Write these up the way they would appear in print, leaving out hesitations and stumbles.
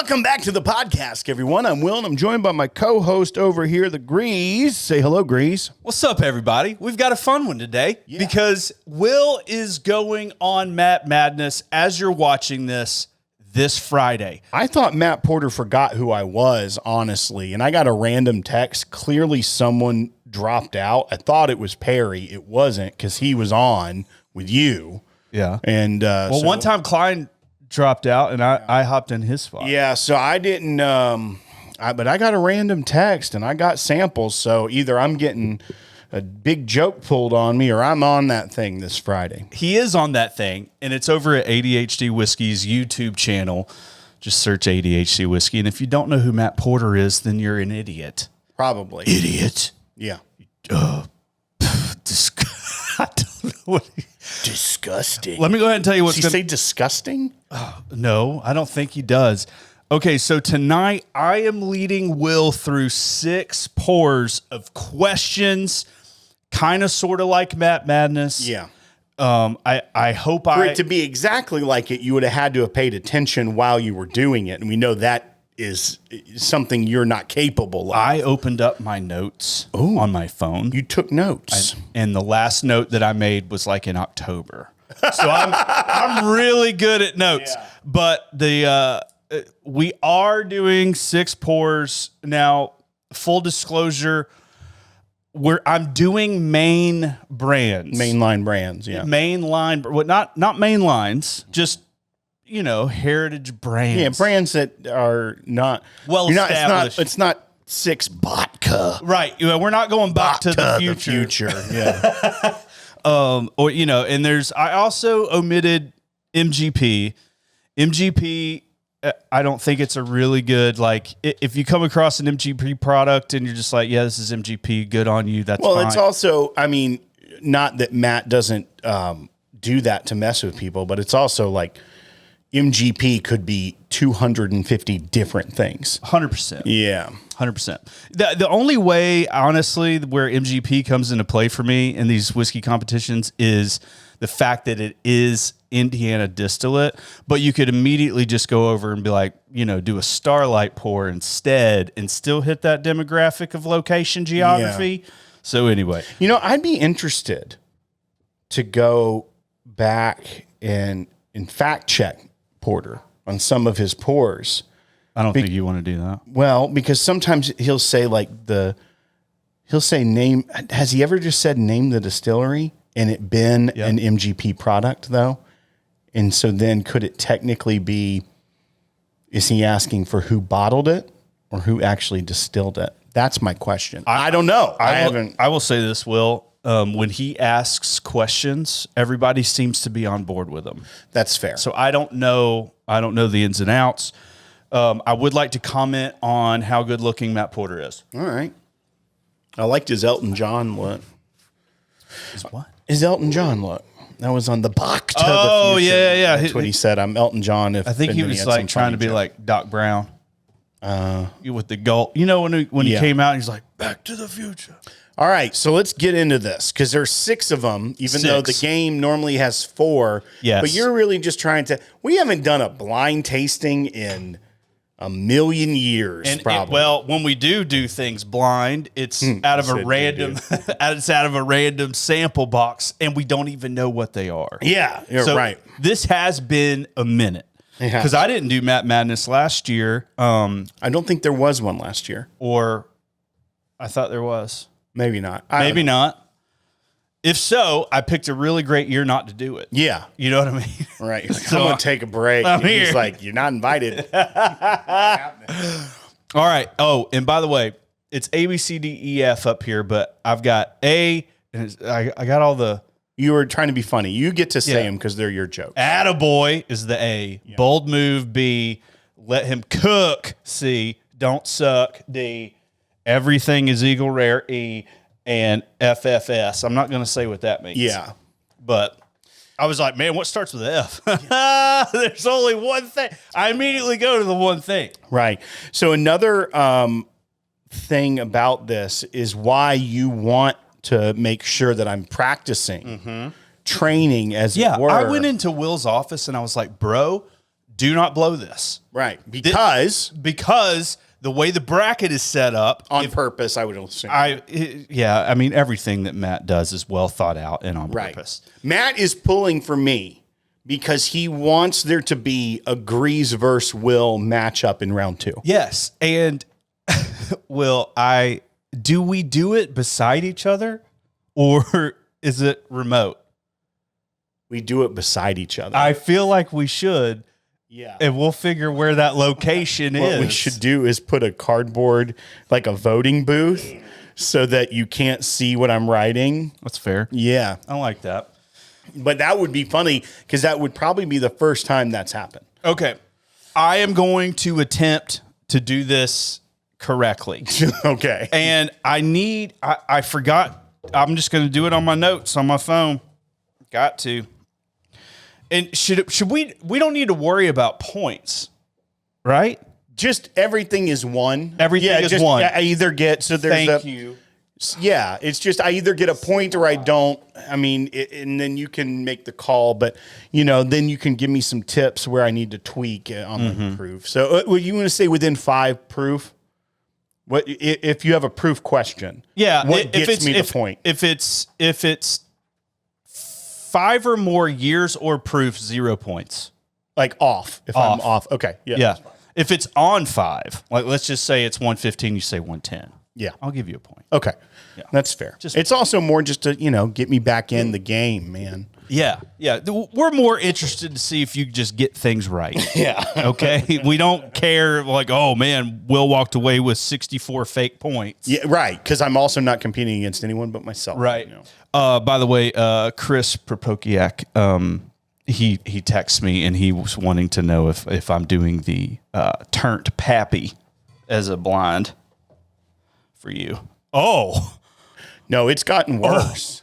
Welcome back to the podcast, everyone. I'm Will, and I'm joined by my co-host over here, the Greeze. Say hello, Greeze. What's up, everybody? We've got a fun one today because Will is going on Matt Madness as you're watching this Friday. I thought Matt Porter forgot who I was, honestly, and I got a random text. Clearly, someone dropped out. I thought it was Perry. It wasn't because he was on with you. Yeah. And one time Klein dropped out and I hopped in his spot. Yeah, so I didn't but I got a random text and I got samples, so either I'm getting a big joke pulled on me or I'm on that thing this Friday. He is on that thing, and it's over at ADHD Whiskey's YouTube channel. Just search ADHD Whiskey, and if you don't know who Matt Porter is, then you're an idiot. Probably. Idiot. Yeah. I don't know what Disgusting. Let me go ahead and tell you what's Did he say disgusting? No, I don't think he does. Okay, so tonight I am leading Will through 6 pours of questions, kind of sort of like Matt Madness. Yeah. I hope For it to be exactly like it, you would have had to have paid attention while you were doing it. And we know that is something you're not capable of. I opened up my notes on my phone. You took notes. And the last note that I made was like in October. So I'm really good at notes. Yeah. But we are doing 6 pours now. Full disclosure, I'm doing main brands, mainline brands. Yeah, mainline. What? Not main lines. Just heritage brands. Yeah, brands that are not well established. It's not 6 vodka. Right. We're not going back to the future. Yeah. And I also omitted MGP. MGP, I don't think it's a really good, if you come across an MGP product and you're just like, yeah, this is MGP, good on you, that's fine. Well, it's also, not that Matt doesn't do that to mess with people, but it's also like MGP could be 250 different things. 100%. Yeah. 100%. The only way, honestly, where MGP comes into play for me in these whiskey competitions is the fact that it is Indiana distillate, but you could immediately just go over and be like, do a Starlight pour instead and still hit that demographic of location geography. Yeah. So anyway. I'd be interested to go back and fact check Porter on some of his pours. I don't think you want to do that. Well, because sometimes he'll say name. Has he ever just said name the distillery and it been an MGP product though? And so then could it technically be, is he asking for who bottled it or who actually distilled it? That's my question. I don't know. I will say this, Will. When he asks questions, everybody seems to be on board with him. That's fair. So I don't know the ins and outs. I would like to comment on how good looking Matt Porter is. All right. I liked his Elton John look. His what? His Elton John look. That was on the Bach to the future. Yeah. That's what he said. I'm Elton John. I think he was like trying to be like Doc Brown. With the gulp. When he came out, he's like, Back to the Future. All right, so let's get into this because there's 6 of them, even though the game normally has 4. Yes. But you're really just trying to. We haven't done a blind tasting in a million years, probably. When we do things blind, it's out of a random. It's out of a random sample box, and we don't even know what they are. Yeah, you're right. This has been a minute because I didn't do Matt Madness last year. I don't think there was one last year, or I thought there was. Maybe not. Maybe not. If so, I picked a really great year not to do it. Yeah. You know what I mean? Right. Like, I'm going to take a break. And he's like, you're not invited. All right. Oh, and by the way, it's A, B, C, D, E, F up here, but I've got A, and I got all the... You were trying to be funny. You get to say them because they're your jokes. Attaboy is the A. Yeah. Bold move, B. Let him cook, C. Don't suck, D. Everything is Eagle Rare, E, and FFS. I'm not going to say what that means. Yeah. But I was like, man, what starts with F? There's only one thing. I immediately go to the one thing. Right. So another thing about this is why you want to make sure that I'm practicing, training as it were. I went into Will's office and I was like, bro, do not blow this. Right. Because the way the bracket is set up on purpose, I would assume. I mean, everything that Matt does is well thought out and on purpose. Matt is pulling for me because he wants there to be a Greeze versus Will matchup in round 2. Yes. And Will, do we do it beside each other or is it remote? We do it beside each other. I feel like we should. Yeah. And we'll figure where that location is. What we should do is put a cardboard, like a voting booth, so that you can't see what I'm writing. That's fair. Yeah. I like that. But that would be funny because that would probably be the first time that's happened. Okay. I am going to attempt to do this correctly. Okay. And I forgot. I'm just going to do it on my notes on my phone. Got to. And should we don't need to worry about points, right? Just everything is one. Everything is one. I either get, so there's Thank you. Yeah, it's just I either get a point or I don't. I mean, and then you can make the call, but then you can give me some tips where I need to tweak on the proof. So, what you want to say within 5 proof? What if you have a proof question? Yeah, what gets me the point? If it's 5 or more years or proof, 0 points. Like off. If I'm off, okay, yeah. If it's on 5, like let's just say it's 115, you say 110. Yeah, I'll give you a point. Okay, that's fair. It's also more just to get me back in the game, man. Yeah. We're more interested to see if you just get things right. Yeah. Okay. We don't care like, oh man, Will walked away with 64 fake points. Yeah, right. Because I'm also not competing against anyone but myself. Right. By the way, Chris Propokiak, he texts me and he was wanting to know if I'm doing the turnt pappy as a blind for you. Oh. No, it's gotten worse.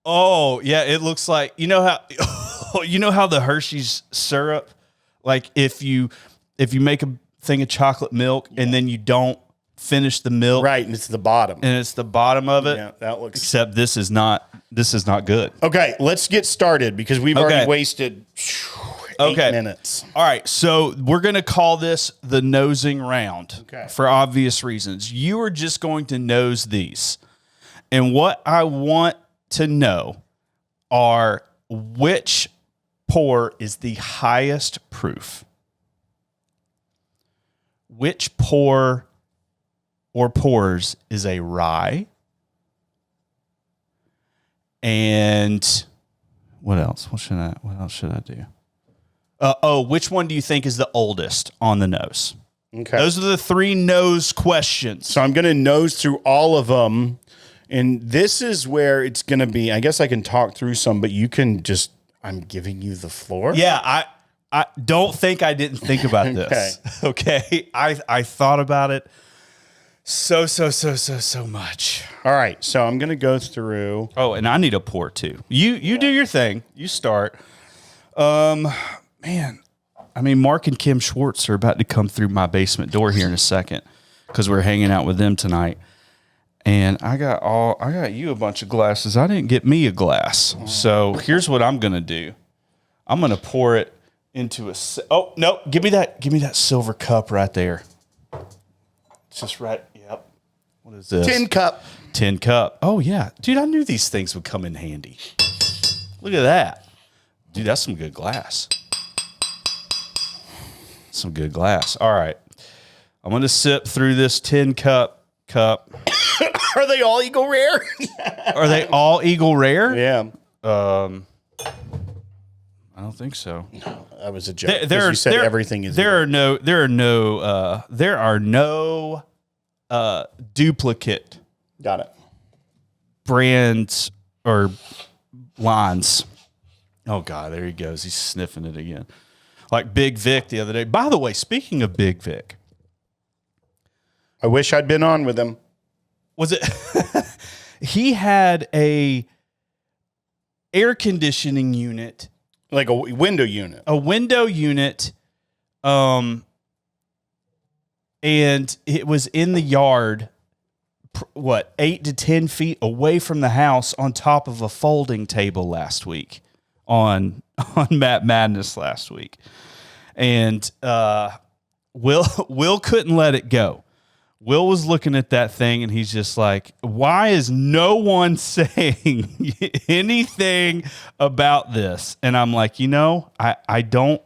Oh, yeah, it looks like how the Hershey's syrup, like if you make a thing of chocolate milk and then you don't finish the milk, right, and it's the bottom. Of it. Yeah, that looks. Except this is not good. Okay, let's get started because we've already wasted 8 minutes. All right, so we're going to call this the nosing round for obvious reasons. You are just going to nose these. And what I want to know are which pour is the highest proof. Which pour or pours is a rye? And what else? What else should I do? Which one do you think is the oldest on the nose? Okay. Those are the 3 nose questions. So I'm going to nose through all of them. And this is where it's going to be, I guess I can talk through some, but you can just, I'm giving you the floor. Yeah, I don't think I didn't think about this. Okay. I thought about it so much. All right. So I'm going to go through. Oh, and I need a pour too. You do your thing. You start. Man, I mean, Mark and Kim Schwartz are about to come through my basement door here in a second because we're hanging out with them tonight. And I got you a bunch of glasses. I didn't get me a glass. So here's what I'm going to do. I'm going to pour it into oh, no, give me that silver cup right there. It's just right. Yep. What is this? Tin cup. Oh yeah. Dude, I knew these things would come in handy. Look at that. Dude, that's some good glass. Some good glass. All right. I'm going to sip through this tin cup. Are they all Eagle Rare? Are they all Eagle Rare? Yeah. I don't think so. No, that was a joke. Everything is. There are no duplicate. Got it. Brands or lines. Oh God, there he goes. He's sniffing it again. Like Big Vic the other day. By the way, speaking of Big Vic, I wish I'd been on with him. Was it? He had a air conditioning unit, like a window unit. A window unit, and it was in the yard. 8 to 10 feet away from the house, on top of a folding table last week, on Matt Madness last week, and Will couldn't let it go. Will was looking at that thing and he's just like, why is no one saying anything about this? And I'm like, I don't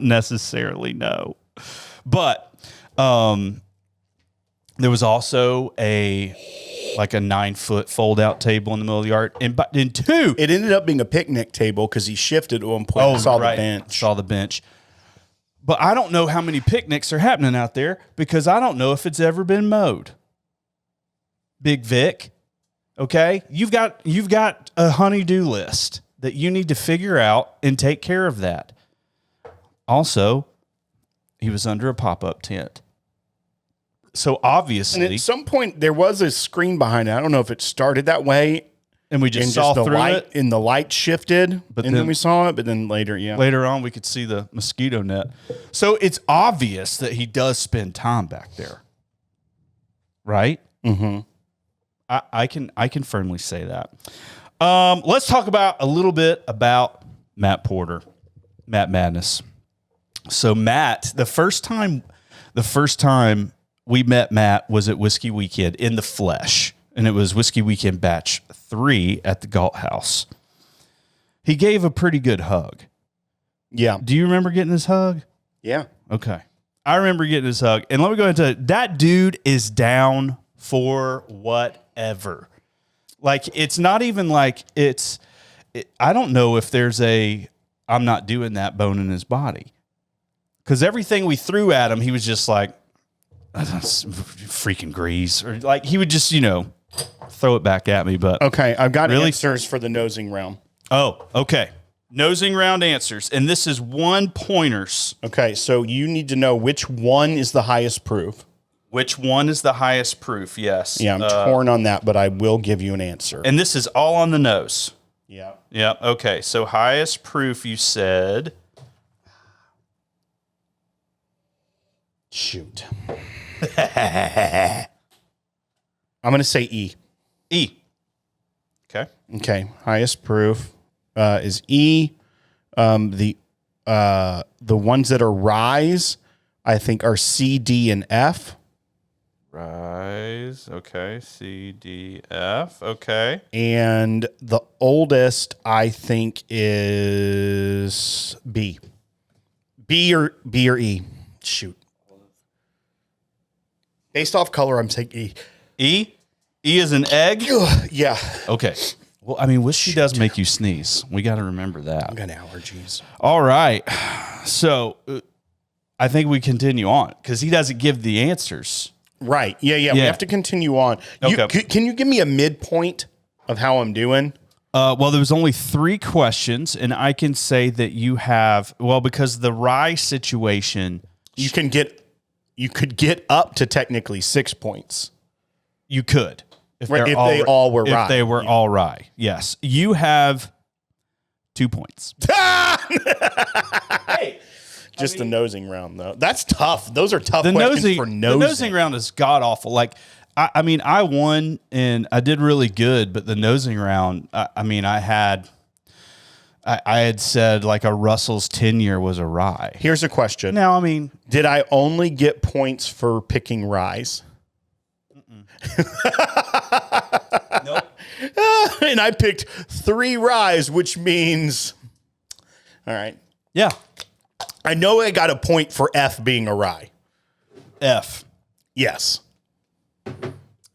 necessarily know. But there was also a 9-foot fold out table in the middle of the yard. And two, it ended up being a picnic table because he shifted at one point. I saw the bench. Saw the bench. But I don't know how many picnics are happening out there because I don't know if it's ever been mowed. Big Vic, okay? You've got a honey-do list that you need to figure out and take care of that. Also, he was under a pop-up tent. So obviously... And at some point, there was a screen behind it. I don't know if it started that way. And we just saw through it. And the light shifted, and then we saw it. But then later, Later on, we could see the mosquito net. So it's obvious that he does spend time back there. Right? Mm-hmm. I can firmly say that. Let's talk about a little bit about Matt Porter, Matt Madness. So Matt, the first time we met Matt was at Whiskey Weekend in the flesh. And it was Whiskey Weekend Batch 3 at the Galt House. He gave a pretty good hug. Yeah. Do you remember getting his hug? Yeah. Okay. I remember getting his hug. And let me go into it. That dude is down for whatever. Like, it's not even like I don't know if there's I'm not doing that bone in his body. Because everything we threw at him, he was just like, that's freaking Greeze. Or like, he would just, throw it back at me. But okay, I've got answers for the nosing round. Oh, okay. Nosing round answers. And this is 1 pointers. Okay, so you need to know which one is the highest proof. Which one is the highest proof? Yes. Yeah, I'm torn on that, but I will give you an answer. And this is all on the nose. Yeah. Yeah. Okay. So highest proof, you said. Shoot. I'm going to say E. E. Okay. Okay. Highest proof is E. The ones that are rise, I think, are C, D, and F. Rise. Okay. C, D, F. Okay. And the oldest, I think, is B. B or E. Shoot. Based off color, I'm saying E. E? E is an egg? Yeah. Okay. Well, I mean, whiskey does make you sneeze. We got to remember that. I got allergies. All right. So I think we continue on because he doesn't give the answers. Right. Yeah. We have to continue on. Okay. Can you give me a midpoint of how I'm doing? Well, there was only 3 questions, and I can say that you have, because the rye situation. You could get up to technically 6 points. You could. If they all were rye. If they were all rye, yes. You have 2 points. Hey, the nosing round, though. That's tough. Those are tough questions for nosing. The nosing round is god-awful. Like, I won, and I did really good, but the nosing round, I had said, like, a Russell's tenure was a rye. Here's a question. Now, did I only get points for picking ryes? Nope. And I picked 3 ryes, which means, all right. Yeah. I know I got a point for F being a rye. F. Yes.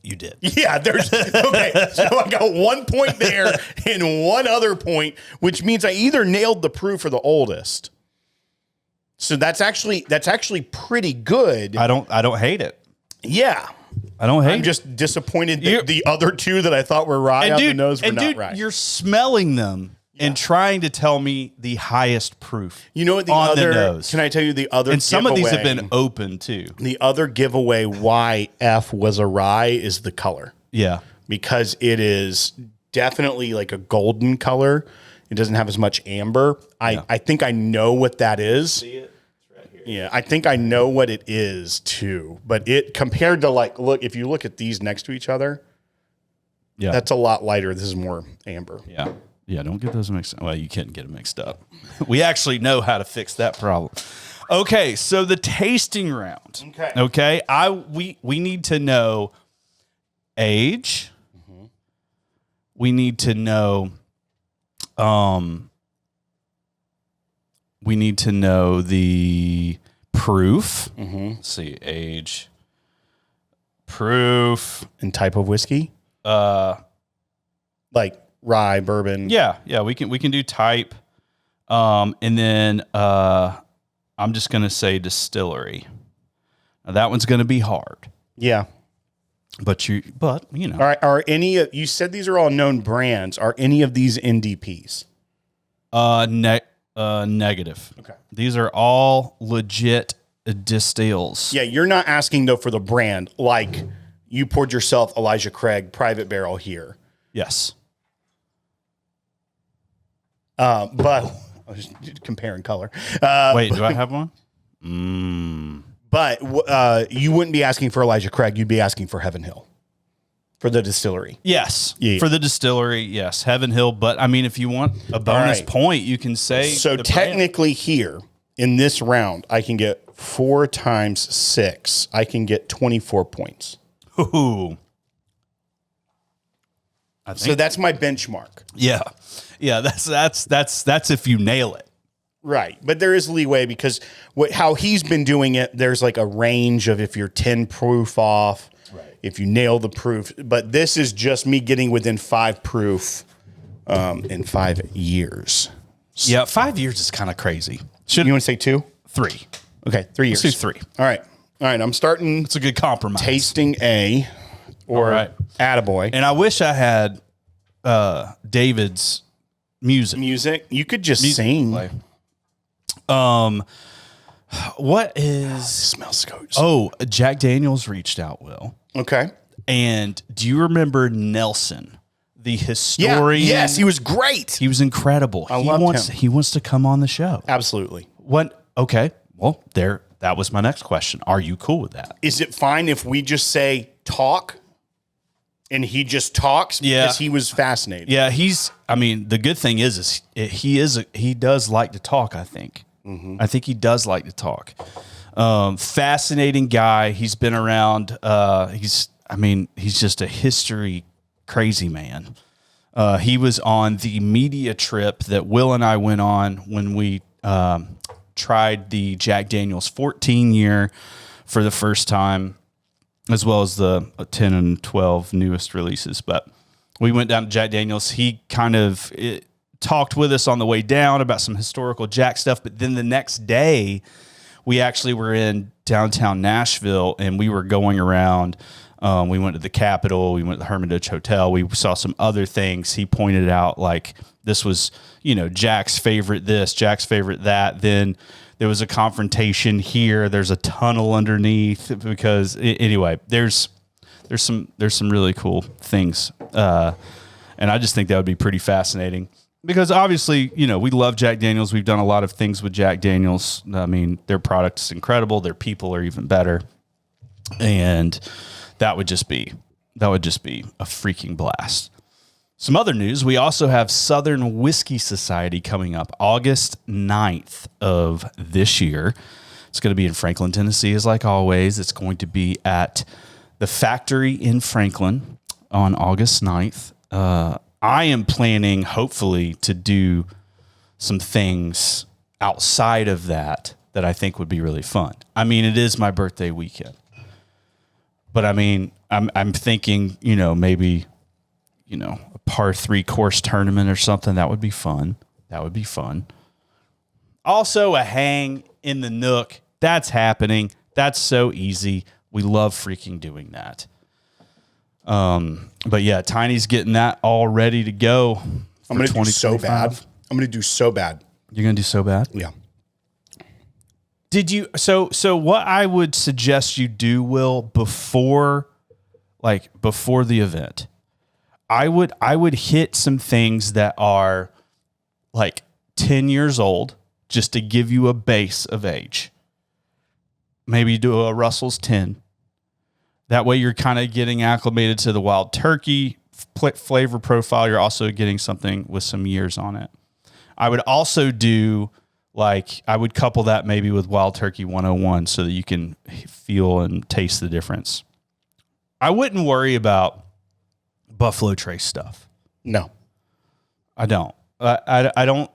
You did. Yeah, okay. So I got 1 point there and 1 other point, which means I either nailed the proof or the oldest. So that's actually pretty good. I don't hate it. Yeah. I don't hate it. I'm just disappointed that the other 2 that I thought were rye on the nose were not rye. You're smelling them and trying to tell me the highest proof. You know what the other, can I tell you the other And some of these have been open too. The other giveaway why F was a rye is the color. Yeah. Because it is definitely like a golden color. It doesn't have as much amber. I think I know what that is. See it? It's right here. Yeah, I think I know what it is too. But it compared to if you look at these next to each other, that's a lot lighter. This is more amber. Yeah. Yeah, don't get those mixed up. Well, you can't get them mixed up. We actually know how to fix that problem. Okay, so the tasting round. Okay. We need to know age. Mm-hmm. We need to know the proof. Mm-hmm. Let's see, age, proof, and type of whiskey. Like rye, bourbon. Yeah, we can do type. And then I'm just gonna say distillery. Now that one's gonna be hard. Yeah. But you know. All right. Are any of you said these are all known brands? Are any of these NDPs? Negative. Okay. These are all legit distills. Yeah, you're not asking though for the brand. Like you poured yourself Elijah Craig Private Barrel here. Yes. But I was just comparing color. Wait, do I have one? But you wouldn't be asking for Elijah Craig. You'd be asking for Heaven Hill for the distillery. Yes. Yeah. For the distillery, yes. Heaven Hill. But, I mean, if you want a bonus point, you can say. So technically here in this round, I can get 4 times 6. I can get 24 points. Ooh. So that's my benchmark. Yeah. Yeah, that's if you nail it. Right. But there is leeway because how he's been doing it, there's like a range of if you're 10 proof off, right, if you nail the proof. But this is just me getting within 5 proof in 5 years. Yeah, 5 years is kind of crazy. You want to say 2? 3. Okay, 3 years. Let's do 3. All right. I'm starting. It's a good compromise. Tasting A or attaboy. And I wish I had David's music. You could just sing. Play. What is smells scotch? Oh, Jack Daniels reached out, Will. Okay. And do you remember Nelson, the historian? Yeah, yes, he was great. He was incredible. I loved him. He wants to come on the show. Absolutely. Okay. Well, that was my next question. Are you cool with that? Is it fine if we just say talk? And he just talks because he was fascinated. Yeah, the good thing is he does like to talk, I think. Mm-hmm. I think he does like to talk. Fascinating guy. He's been around. He's just a history crazy man. He was on the media trip that Will and I went on when we tried the Jack Daniels 14 year for the first time, as well as the 10 and 12 newest releases. But we went down to Jack Daniels. He kind of talked with us on the way down about some historical Jack stuff. But then the next day, we actually were in downtown Nashville, and we were going around. We went to the Capitol. We went to the Hermitage Hotel. We saw some other things. He pointed out, like, this was, Jack's favorite this, Jack's favorite that. Then there was a confrontation here. There's a tunnel underneath because anyway, there's some really cool things. And I just think that would be pretty fascinating because obviously, we love Jack Daniels. We've done a lot of things with Jack Daniels. I mean, their product is incredible. Their people are even better. And that would just be a freaking blast. Some other news, we also have Southern Whiskey Society coming up August 9th of this year. It's going to be in Franklin, Tennessee, as like always. It's going to be at the factory in Franklin on August 9th. I am planning, hopefully, to do some things outside of that I think would be really fun. I mean, it is my birthday weekend. But I mean, I'm thinking, maybe, a par 3 course tournament or something. That would be fun. Also, a hang in the Nook. That's happening. That's so easy. We love freaking doing that. But yeah, Tiny's getting that all ready to go. I'm going to do so bad. I'm going to do so bad. You're going to do so bad? Yeah. Did you? So what I would suggest you do, Will, before the event, I would hit some things that are like 10 years old, just to give you a base of age. Maybe do a Russell's 10. That way you're kind of getting acclimated to the wild turkey flavor profile, you're also getting something with some years on it. I would also do I would couple that maybe with Wild Turkey 101 so that you can feel and taste the difference. I wouldn't worry about Buffalo Trace stuff. No, I don't. I don't.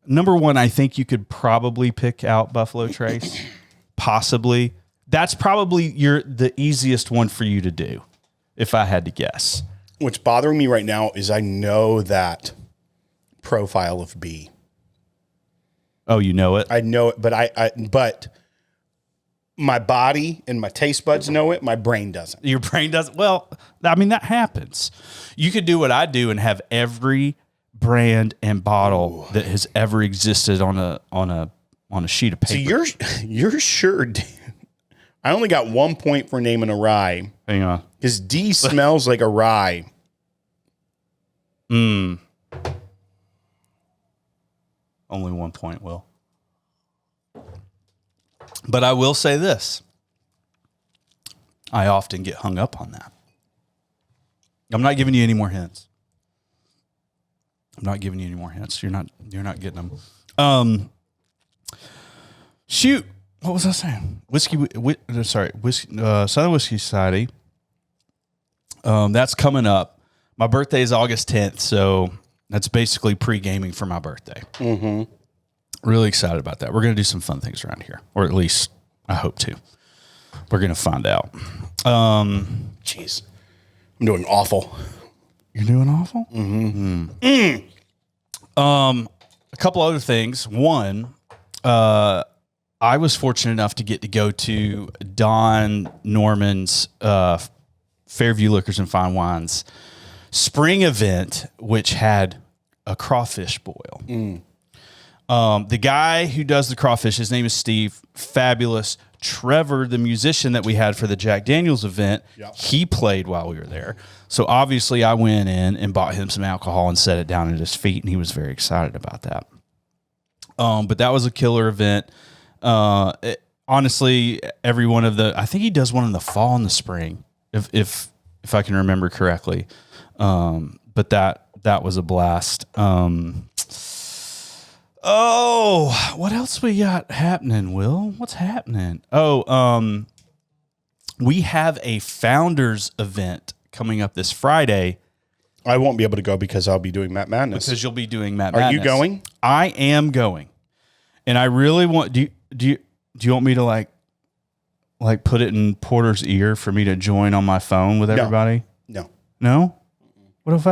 Number one, I think you could probably pick out Buffalo Trace. Possibly. That's probably the easiest one for you to do, if I had to guess. What's bothering me right now is I know that profile of B. Oh, you know it? I know it, but my body and my taste buds know it. My brain doesn't. Your brain doesn't. Well, I mean, that happens. You could do what I do and have every brand and bottle that has ever existed on a sheet of paper. So you're sure, dude. I only got 1 point for naming a rye. Hang on. Because D smells like a rye. Only 1 point, Will. But I will say this. I often get hung up on that. I'm not giving you any more hints. You're not getting them. Shoot. What was I saying? Southern Whiskey Society. That's coming up. My birthday is August 10th, so that's basically pre-gaming for my birthday. Mm-hmm. Really excited about that. We're going to do some fun things around here, or at least I hope to. We're going to find out. Jeez. I'm doing awful. You're doing awful? Mm-hmm. A couple other things. One, I was fortunate enough to get to go to Don Norman's Fairview Liquors and Fine Wines spring event, which had a crawfish boil. The guy who does the crawfish, his name is Steve, fabulous. Trevor, the musician that we had for the Jack Daniels event, he played while we were there. So obviously I went in and bought him some alcohol and set it down at his feet, and he was very excited about that. But that was a killer event. Honestly, every one of I think he does one in the fall and the spring, if I can remember correctly. But that was a blast. Oh, what else we got happening, Will? What's happening? Oh, we have a founders event coming up this Friday. I won't be able to go because I'll be doing Matt Madness. Because you'll be doing Matt Madness. Are you going? I am going. And I really want, do you want me to like put it in Porter's ear for me to join on my phone with everybody? No. No? What if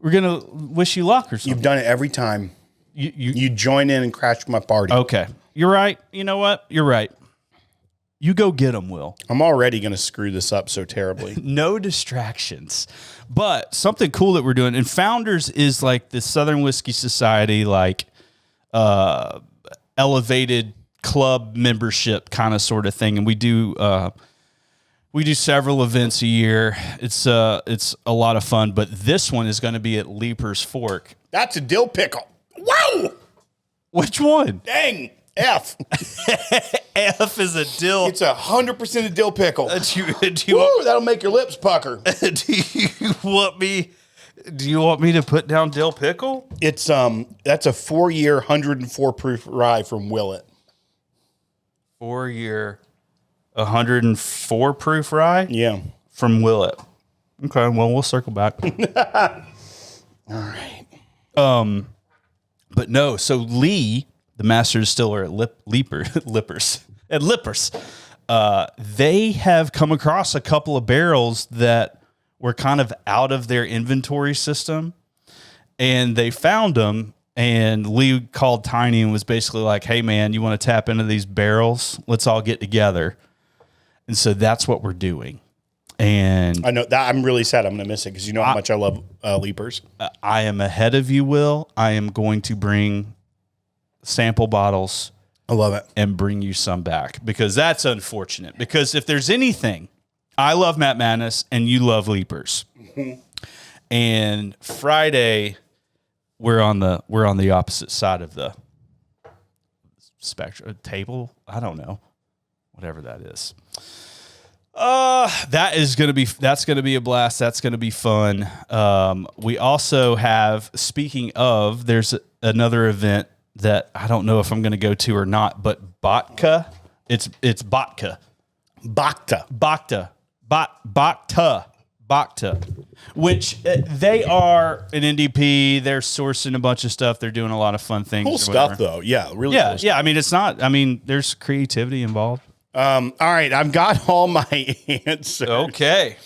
we're going to wish you luck or something? You've done it every time. You join in and crash my party. Okay. You're right. You know what? You're right. You go get them, Will. I'm already going to screw this up so terribly. No distractions. But something cool that we're doing, and Founders is like the Southern Whiskey Society, elevated club membership kind of sort of thing. And we do several events a year. It's a lot of fun, but this one is going to be at Leiper's Fork. That's a dill pickle. Wow! Which one? Dang. F. F is a dill. It's 100% a dill pickle. That'll make your lips pucker. Do you want me to put down dill pickle? It's that's a 4-year 104 proof rye from Willett. 4-year 104 proof rye? Yeah. From Willett. Okay, well, we'll circle back. All right. But no, so Lee, the master distiller at Lippers, they have come across a couple of barrels that were kind of out of their inventory system, and they found them. And Lee called Tiny and was basically like, "Hey, man, you want to tap into these barrels? Let's all get together." And so that's what we're doing. And I know that I'm really sad I'm going to miss it because you know how much I love Leapers. I am ahead of you, Will. I am going to bring sample bottles. I love it. And bring you some back because that's unfortunate. Because if there's anything, I love Matt Madness and you love Leapers. Mm-hmm. And Friday, we're on the opposite side of the spectrum table. I don't know, whatever that is. That's gonna be a blast. That's gonna be fun. We also have, speaking of, there's another event that I don't know if I'm gonna go to or not, but Bakta. It's Bakta. Bakta, which they are an NDP. They're sourcing a bunch of stuff. They're doing a lot of fun things. Cool stuff, though. Yeah, really. Yeah, cool stuff. yeah. I mean, it's not. I mean, there's creativity involved. All right, I've got all my answers. Okay.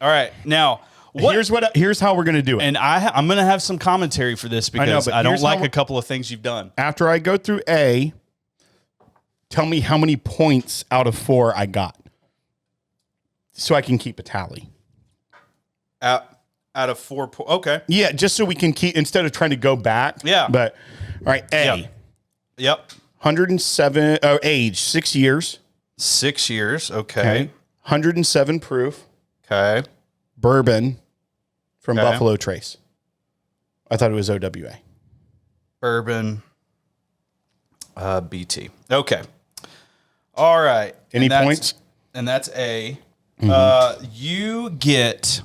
All right. Now, here's how we're gonna do it. And I'm gonna have some commentary for this because I don't like a couple of things you've done. After I go through A, tell me how many points out of 4 I got, so I can keep a tally. Out of 4 points. Okay. Yeah, just so we can keep, instead of trying to go back. Yeah. But all right, A. Yep. 107 age, 6 years. 6 years. Okay. 107 proof. Okay. Bourbon from Buffalo Trace. I thought it was OWA. Bourbon. BT. Okay. All right. Any points? And that's A. You get.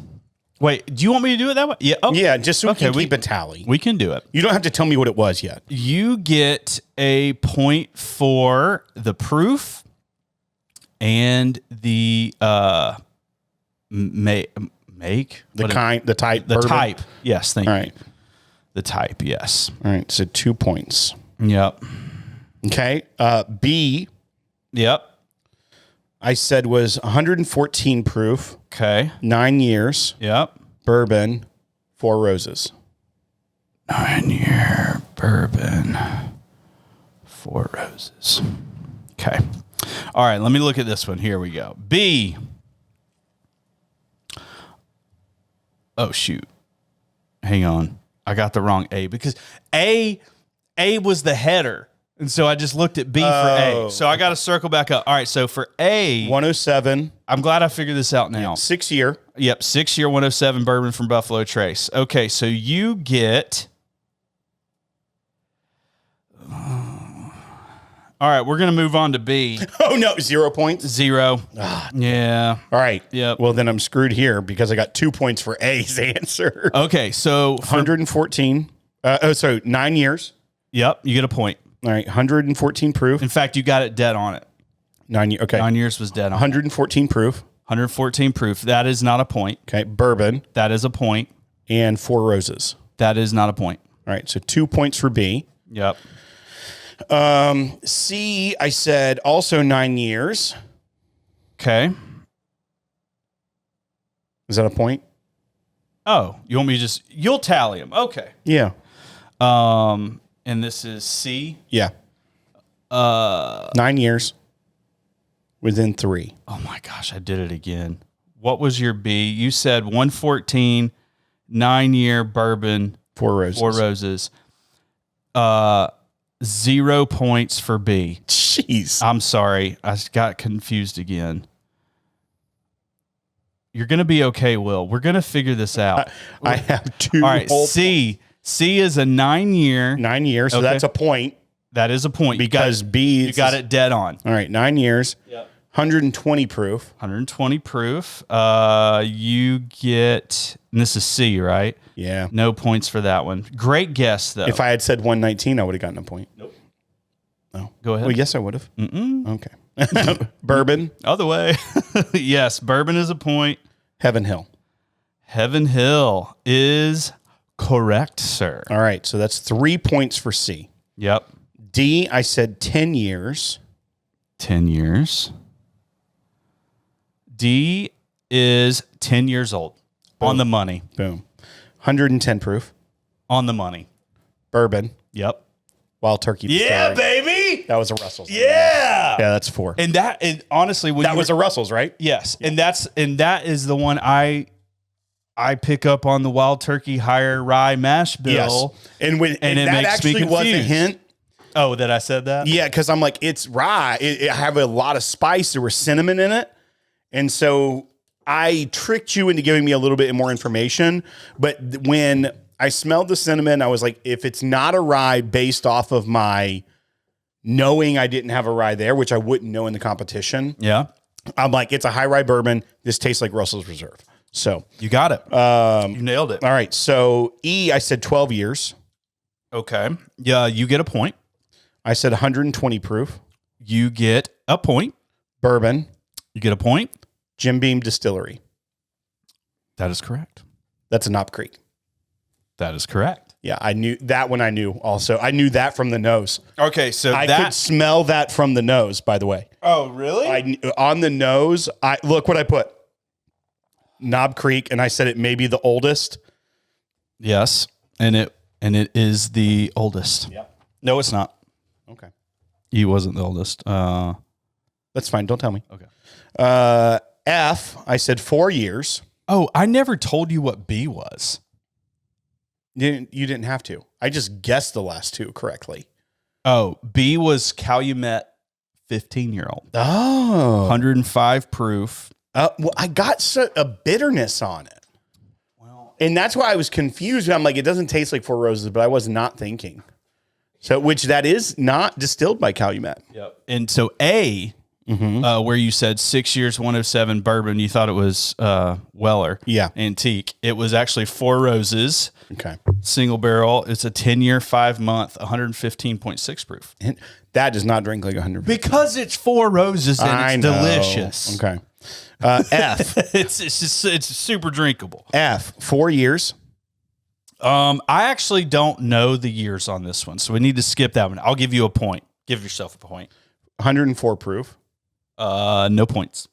Wait, do you want me to do it that way? Yeah. Oh. Yeah, just so we can keep a tally. We can do it. You don't have to tell me what it was yet. You get a point for the proof and the make the type. The type. Yes, thank you. All right. The type, yes. All right, so 2 points. Yep. Okay. B. Yep. I said was 114 proof. Okay. 9 years. Yep. Bourbon, 4 roses. 9-year bourbon, 4 roses. Okay. All right, let me look at this one. Here we go. B. Oh, shoot. Hang on. I got the wrong A because A was the header. And so I just looked at B for A. So I got to circle back up. All right, so for A, 107. I'm glad I figured this out now. 6 year. Yep, 6 year 107 bourbon from Buffalo Trace. Okay, so you get. All right, we're going to move on to B. Oh, no, 0 points? 0. Yeah. All right. Yep. Well, then I'm screwed here because I got 2 points for A's answer. Okay, so. 114. 9 years. Yep, you get a point. All right, 114 proof. In fact, you got it dead on it. 9 years. Okay. 9 years was dead on 114 proof. 114 proof. That is not a point. Okay. Bourbon. That is a point. And 4 roses. That is not a point. All right. So 2 points for B. Yep. C, I said also 9 years. Okay. Is that a point? Oh, you want me to you'll tally them. Okay. Yeah. And this is C. Yeah. 9 years. Within 3. Oh my gosh, I did it again. What was your B? You said 114, 9-year bourbon, 4 roses. 4 roses. 0 points for B. Jeez. I'm sorry. I got confused again. You're going to be okay, Will. We're going to figure this out. I have 2. All right, C. C is a 9-year. 9 years, so that's a point. That is a point. Because B... You got it dead on. All right, 9 years. Yep. 120 proof. 120 proof. You get... And this is C, right? Yeah. No points for that one. Great guess, though. If I had said 119, I would have gotten a point. Nope. Oh. Go ahead. Well, yes, I would have. Okay. Bourbon. Other way. Yes, bourbon is a point. Heaven Hill. Heaven Hill is correct, sir. All right, so that's 3 points for C. Yep. D, I said 10 years. 10 years. D is 10 years old. Boom. On the money. Boom. 110 proof. On the money. Bourbon. Yep. Wild Turkey. Yeah, baby. That was a Russell's. Yeah. Yeah, that's 4. And honestly, when that was a Russell's, right? Yes. Yeah. And that is the one I pick up on the Wild Turkey higher rye mash bill. Yes. And that makes actually me was a confused. hint. Oh, that I said that? Yeah, because I'm like, it's rye. It have a lot of spice. There was cinnamon in it. And so I tricked you into giving me a little bit more information. But when I smelled the cinnamon, I was like, if it's not a rye based off of my knowing I didn't have a rye there, which I wouldn't know in the competition. Yeah. I'm like, it's a high rye bourbon. This tastes like Russell's Reserve. So You got it. You nailed it. all right. So E, I said 12 years. Okay. Yeah, you get a point. I said 120 proof. You get a point. Bourbon. You get a point. Jim Beam Distillery. That is correct. That's a Knob Creek. That is correct. Yeah, I knew that one. I knew also. I knew that from the nose. Okay, so I could smell that from the nose, by the way. Oh, really? On the nose, look what I put. Knob Creek, and I said it may be the oldest. Yes, and it is the oldest. Yeah. No, it's not. Okay. He wasn't the oldest. That's fine. Don't tell me. Okay. F, I said 4 years. Oh, I never told you what B was. You didn't have to. I just guessed the last two correctly. Oh, B was Calumet 15-year-old. Oh. 105 proof. Well, I got a bitterness on it. Well, and that's why I was confused. I'm like, it doesn't taste like Four Roses, but I was not thinking. So, which that is not distilled by Calumet. Yep. And so A, where you said 6 years, 107 bourbon, you thought it was Weller. Yeah. Antique. It was actually Four Roses. Okay. Single barrel. It's a 10-year, 5-month, 115.6 proof. And that does not drink like 100. Because it's Four Roses and I it's know. delicious. Okay. F. It's super drinkable. F. 4 years. I actually don't know the years on this one, so we need to skip that one. I'll give you a point. Give yourself a point. 104 proof. No points.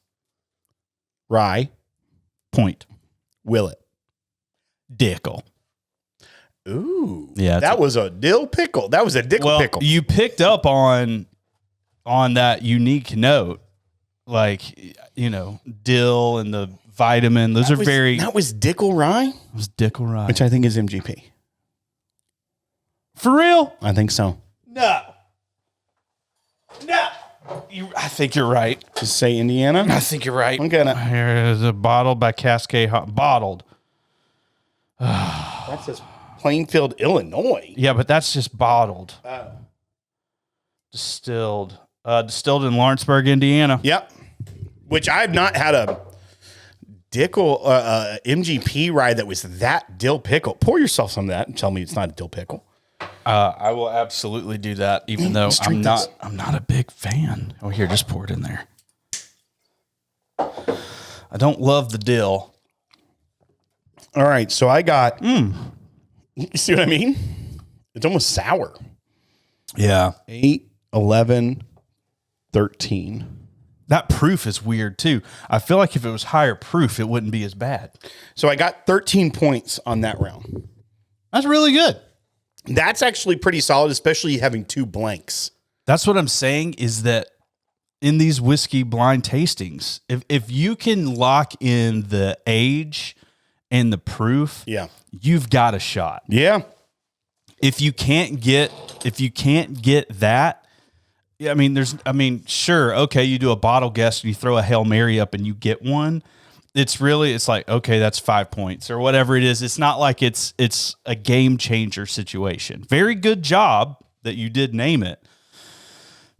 Rye. Point. Willet. Dickle. Ooh. Yeah. That was a dill pickle. That was a dickle pickle. You picked up on that unique note, like, dill and the vitamin. Those are very. That was Dickle Rye? It was Dickle Rye. Which I think is MGP. For real? I think so. No. I think you're right. Just say Indiana? I think you're right. I'm gonna. Here is a bottle by Cascade. Bottled. That says Plainfield, Illinois. Yeah, but that's just bottled. Distilled. Distilled in Lawrenceburg, Indiana. Yep. Which I've not had a Dickle MGP rye that was that dill pickle. Pour yourself some of that and tell me it's not a dill pickle. I will absolutely do that, even though I'm not a big fan. Oh, here, just pour it in there. I don't love the dill. All right, so I got. You see what I mean? It's almost sour. Yeah. 8, 11, 13. That proof is weird too. I feel like if it was higher proof, it wouldn't be as bad. So I got 13 points on that round. That's really good. That's actually pretty solid, especially having 2 blanks. That's what I'm saying is that in these whiskey blind tastings, if you can lock in the age and the proof, yeah, you've got a shot. Yeah. If you can't get that, yeah, sure, okay, you do a bottle guess and you throw a Hail Mary up and you get one. It's like, okay, that's 5 points or whatever it is. It's not like it's a game changer situation. Very good job that you did name it.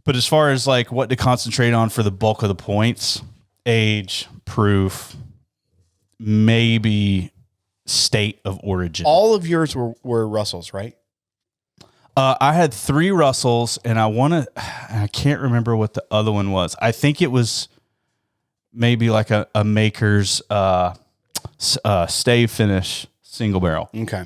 But as far as like what to concentrate on for the bulk of the points, age, proof, maybe state of origin. All of yours were Russells, right? I had 3 Russells, and I can't remember what the other one was. I think it was maybe like a Maker's stave finish single barrel. Okay.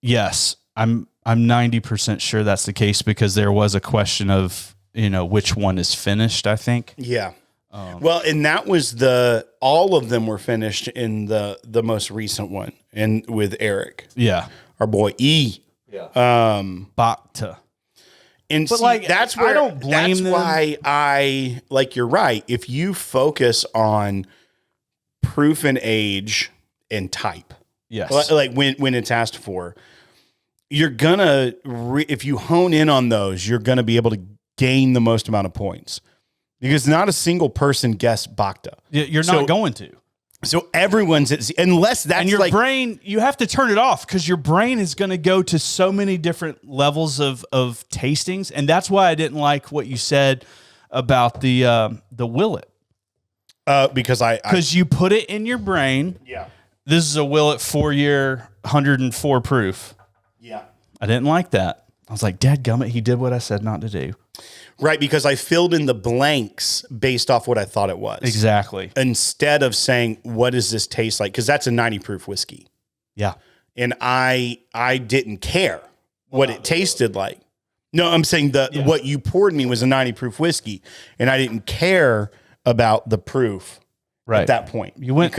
Yes, I'm 90% sure that's the case because there was a question of, which one is finished, I think. Yeah. Well, and that was all of them were finished in the most recent one and with Eric. Yeah. Our boy E. Yeah. Bacta. And but see, that's where I don't blame them. Why I you're right. If you focus on proof and age and type, yes, like when it's asked for, you're gonna if you hone in on those, you're gonna be able to gain the most amount of points because not a single person guessed Bacta. You're not going to. So everyone's unless that's and your brain, you have to turn it off because your brain is going to go to so many different levels of tastings, and that's why I didn't like what you said about the Willet. Because you put it in your brain. Yeah. This is a Willet 4-year, 104 proof. Yeah. I didn't like that. I was like, dadgummit, he did what I said not to do. Right, because I filled in the blanks based off what I thought it was. Exactly. Instead of saying, what does this taste like? Because that's a 90 proof whiskey. Yeah. And I didn't care what it tasted like. No, I'm saying what you poured me was a 90 proof whiskey, and I didn't care about the proof at that point. You're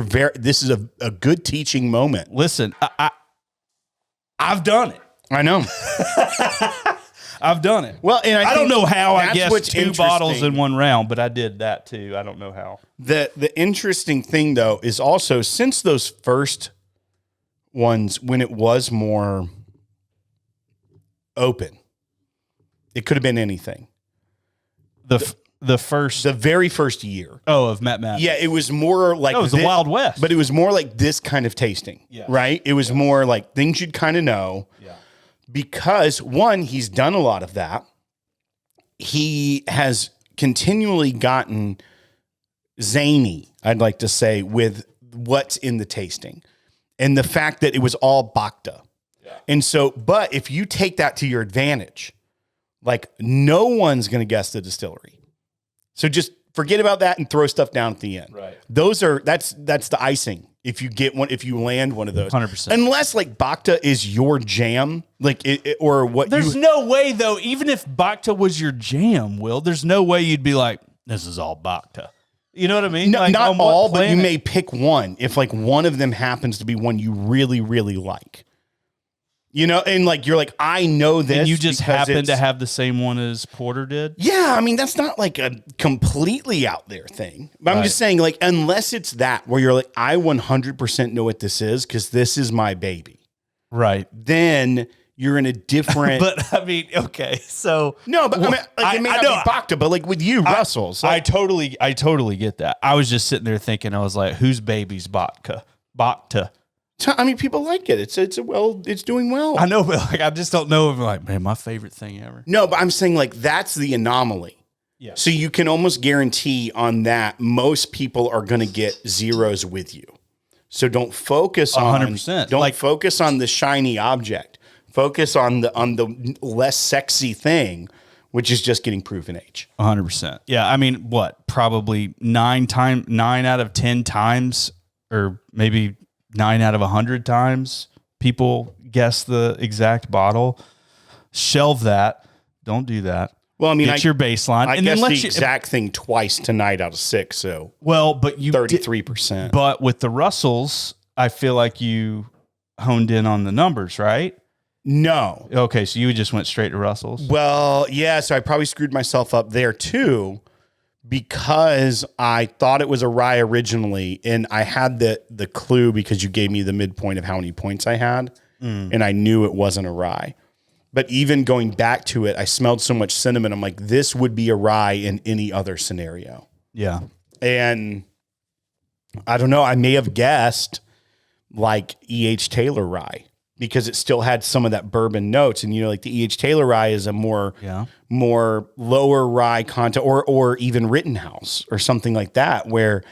very. This is a good teaching moment. Listen, I've done it. I know. I've done it. Well, and I don't know how I guessed 2 bottles in one round, but I did that too. I don't know how. The interesting thing though is also since those first ones, when it was more open, it could have been anything. The very first year. Oh, of Matt Matt. Yeah, it was more like it was the Wild West. But it was more like this kind of tasting. Yeah. Right? It was more like things you'd kind of know. Yeah. Because one, he's done a lot of that. He has continually gotten zany, I'd like to say, with what's in the tasting. And the fact that it was all Bacta. Yeah. And so, but if you take that to your advantage, like no one's going to guess the distillery. So just forget about that and throw stuff down at the end. Right. That's the icing. If you land one of those, 100%. Unless like Bacta is your jam, like or what. There's no way though. Even if Bacta was your jam, Will, there's no way you'd be like, this is all Bacta. You know what I mean? No, like, not all, but you may pick one if like one of them happens to be one you really, really like. You know, and like you're like, I know this. And you just happen to have the same one as Porter did? Yeah, I mean, that's not like a completely out there thing. But I'm just saying, like, unless it's that where you're like, I 100% know what this is because this is my baby. Right. Then you're in a different. But I mean, okay, so no, but I mean, like, it may not be Bacta, but like with you, Russell's. I totally get that. I was just sitting there thinking, I was like, whose baby's Bacta? I mean, people like it. It's doing well. I know, but like, I just don't know if like, man, my favorite thing ever. No, but I'm saying like that's the anomaly. Yeah. So you can almost guarantee on that most people are going to get zeros with you. So don't focus on 100%. Don't focus on the shiny object. Focus on the less sexy thing, which is just getting proven age. 100%. Yeah, I mean, what? Probably 9 out of 10 times, or maybe 9 out of 100 times, people guess the exact bottle. Shelve that. Don't do that. Well, I mean, get your baseline. I guess the exact thing twice tonight out of 6. So but you 33%. But with the Russells, I feel like you honed in on the numbers, right? No. Okay, so you just went straight to Russells. Well, yeah. So I probably screwed myself up there too, because I thought it was a rye originally, and I had the clue because you gave me the midpoint of how many points I had, and I knew it wasn't a rye. But even going back to it, I smelled so much cinnamon. I'm like, this would be a rye in any other scenario. Yeah. And I don't know, I may have guessed like E.H. Taylor rye because it still had some of that bourbon notes. And, you know, like the E.H. Taylor rye is a more lower rye content, or even Rittenhouse or something like that, where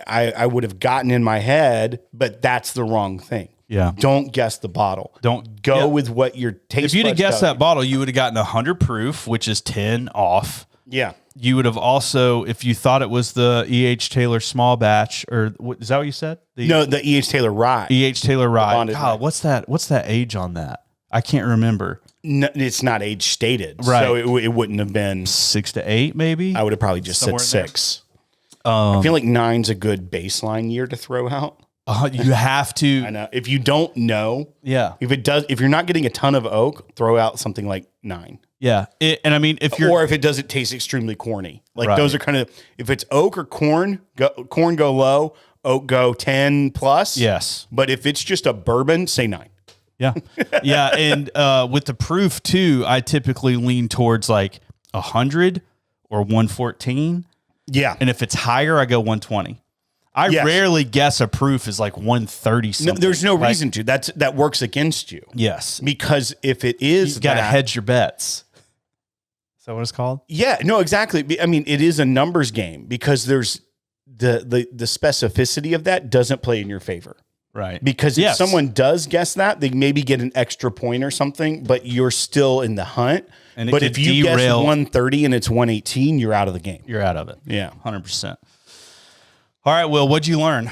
I would have gotten in my head, but that's the wrong thing. Yeah. Don't guess the bottle. Don't go with what your taste. If you'd have guessed that bottle, you would have gotten 100 proof, which is 10 off. Yeah. You would have also, if you thought it was the E.H. Taylor small batch, or is that what you said? The E.H. Taylor rye. E.H. Taylor rye. God, what's that age on that? I can't remember. No, it's not age stated. Right. So it wouldn't have been 6 to 8, maybe. I would have probably just said 6. I feel like 9's a good baseline year to throw out. You have to. I know. If you don't know, if you're not getting a ton of oak, throw out something like 9. Yeah. And I mean, if it doesn't taste extremely corny, like those are kind of, if it's oak or corn go low, oak go 10 plus. Yes. But if it's just a bourbon, say 9. Yeah. Yeah. And with the proof too, I typically lean towards like 100 or 114. Yeah. And if it's higher, I go 120. I rarely guess a proof is like 130 something. No, there's no reason to. That works against you. Yes. Because if it is, you got to hedge your bets. Is that what it's called? Yeah, no, exactly. I mean, it is a numbers game because there's the specificity of that doesn't play in your favor. Right. Because if someone does guess that, they maybe get an extra point or something, but you're still in the hunt. And but if you guess 130 and it's 118, you're out of the game. You're out of it. Yeah. 100%. All right, Will, what'd you learn?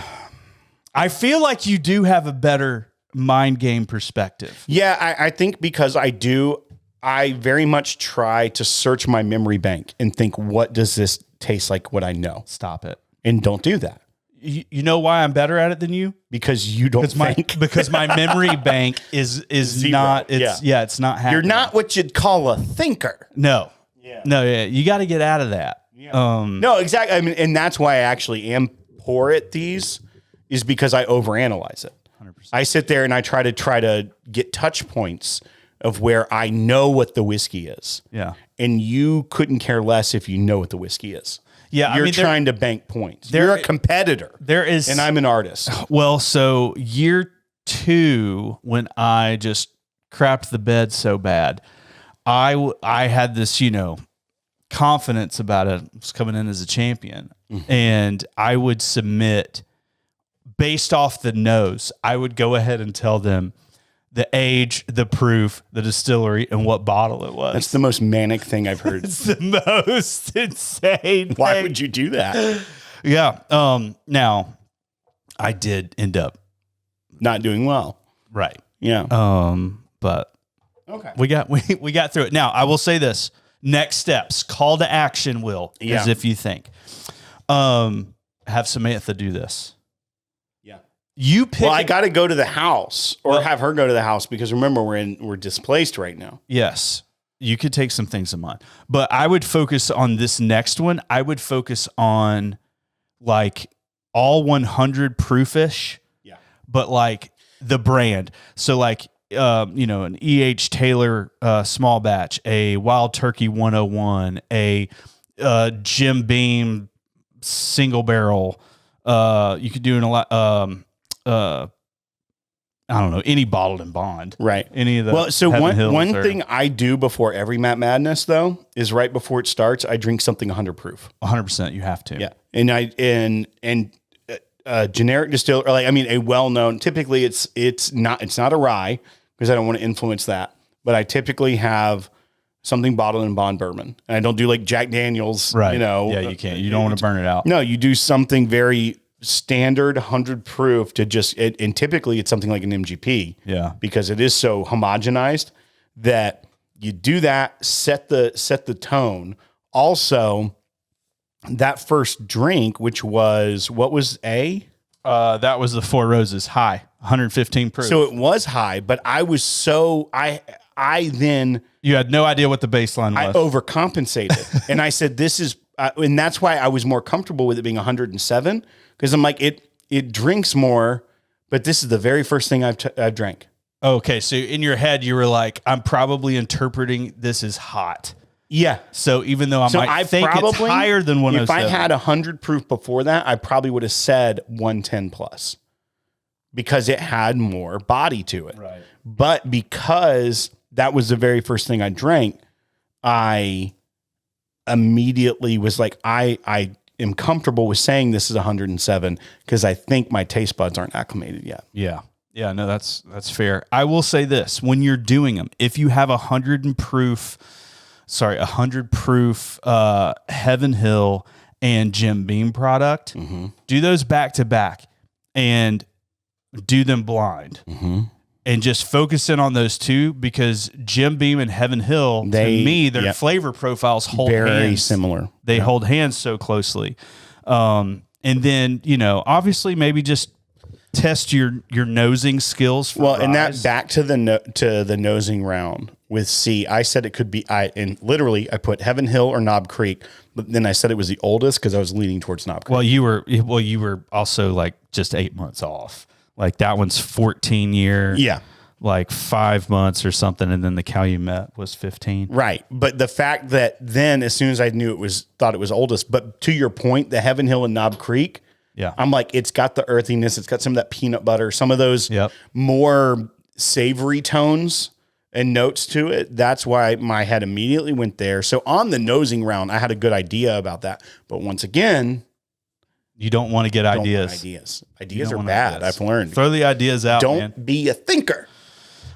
I feel like you do have a better mind game perspective. Yeah, I think because I very much try to search my memory bank and think, what does this taste like what I know? Stop it. And don't do that. You know why I'm better at it than you? Because you don't think. Because my memory bank is Zero. not. It's not happening. You're not what you'd call a thinker. No. Yeah. You got to get out of that. Yeah. No, exactly. I mean, and that's why I actually am poor at these, is because I overanalyze it. 100%. I sit there and I try to get touch points of where I know what the whiskey is. Yeah. And you couldn't care less if you know what the whiskey is. Yeah, you're trying to bank points. You're a competitor. And I'm an artist. Well, so year 2, when I just crapped the bed so bad, I had this, confidence about it. I was coming in as a champion, and I would submit based off the nose. I would go ahead and tell them the age, the proof, the distillery, and what bottle it was. That's the most manic thing I've heard. It's the most insane Why thing. would you do that? Yeah. Now, I did end up not doing well. Right. Yeah. But okay, we got through it. Now, I will say this: next steps, call to action. Will as if you think, have Samantha do this. You pick. Well, I got to go to the house or have her go to the house because remember we're displaced right now. Yes, you could take some things in mind, but I would focus on this next one. I would focus on like all 100 proofish. Yeah, but like the brand. So like an E.H. Taylor small batch, a Wild Turkey 101, a Jim Beam single barrel. You could do a lot. I don't know, any bottled and bond, right? Any of the well. So one thing I do before every Matt Madness though is right before it starts, I drink something 100 proof. 100%, you have to. Yeah, and generic distiller, a well known. Typically, it's not a rye because I don't want to influence that. But I typically have something bottled in bond bourbon, and I don't do like Jack Daniels. Right? Yeah, you can't. You don't want to burn it out. No, you do something very standard 100 proof to just and typically it's something like an MGP. Yeah. Because it is so homogenized that you do that, set the tone. Also, that first drink, which was what was that was the Four Roses high, 115 proof. So it was high, but I was so I then you had no idea what the baseline was. I overcompensated. And I said this is and that's why I was more comfortable with it being 107. Because I'm like, it drinks more, but this is the very first thing I've drank. Okay, so in your head, you were like, I'm probably interpreting this as hot. Yeah. So even though I think it's higher than 107. If I had 100 proof before that, I probably would have said 110 plus. Because it had more body to it. Right. But because that was the very first thing I drank, I immediately was like, I am comfortable with saying this is 107 because I think my taste buds aren't acclimated yet. Yeah. Yeah, no, that's fair. I will say this, when you're doing them, if you have 100 proof Heaven Hill and Jim Beam product, do those back to back and do them blind. And just focus in on those two because Jim Beam and Heaven Hill, to me, their flavor profiles hold very similar. They hold hands so closely. And then, obviously maybe just test your nosing skills. For well, and that back to the nosing round with C, I said it could be, I put Heaven Hill or Knob Creek, but then I said it was the oldest because I was leaning towards Knob Creek. Well, you were also like just 8 months off. Like that one's 14 year. Yeah. Like 5 months or something. And then the Calumet was 15. Right. But the fact that then as soon as I knew thought it was oldest, but to your point, the Heaven Hill and Knob Creek, yeah, I'm like, it's got the earthiness. It's got some of that peanut butter, some of those more savory tones and notes to it. That's why my head immediately went there. So on the nosing round, I had a good idea about that. But once again, you don't want to get ideas. Ideas are bad. I've learned. Throw the ideas out. Don't be a thinker.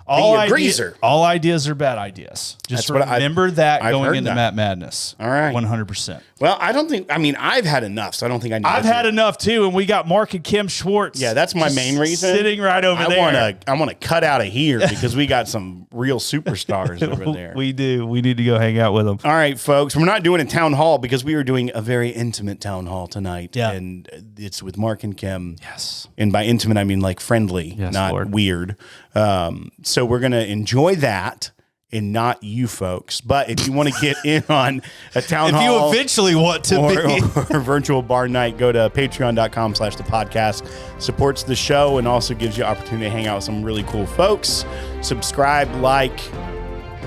All be a greaser. All ideas are bad ideas. Just remember that going into Matt Madness. All right. 100%. Well, I've had enough, so I don't think I need I've had enough too, and we got Mark and Kim Schwartz. Yeah, that's my main reason. Sitting right over there. I want to cut out of here because we got some real superstars over there. We do. We need to go hang out with them. All right, folks. We're not doing a town hall because we are doing a very intimate town hall tonight. Yeah. And it's with Mark and Kim. Yes. And by intimate, I mean like friendly, not weird. So we're going to enjoy that and not you folks. But if you want to get in on a town hall. If you eventually want to or virtual bar night, go to patreon.com/thepodcast. Supports the show and also gives you opportunity to hang out with some really cool folks. Subscribe, like,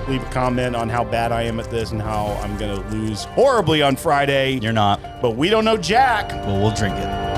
leave a comment on how bad I am at this and how I'm going to lose horribly on Friday. You're not. But we don't know Jack. Well, we'll drink it.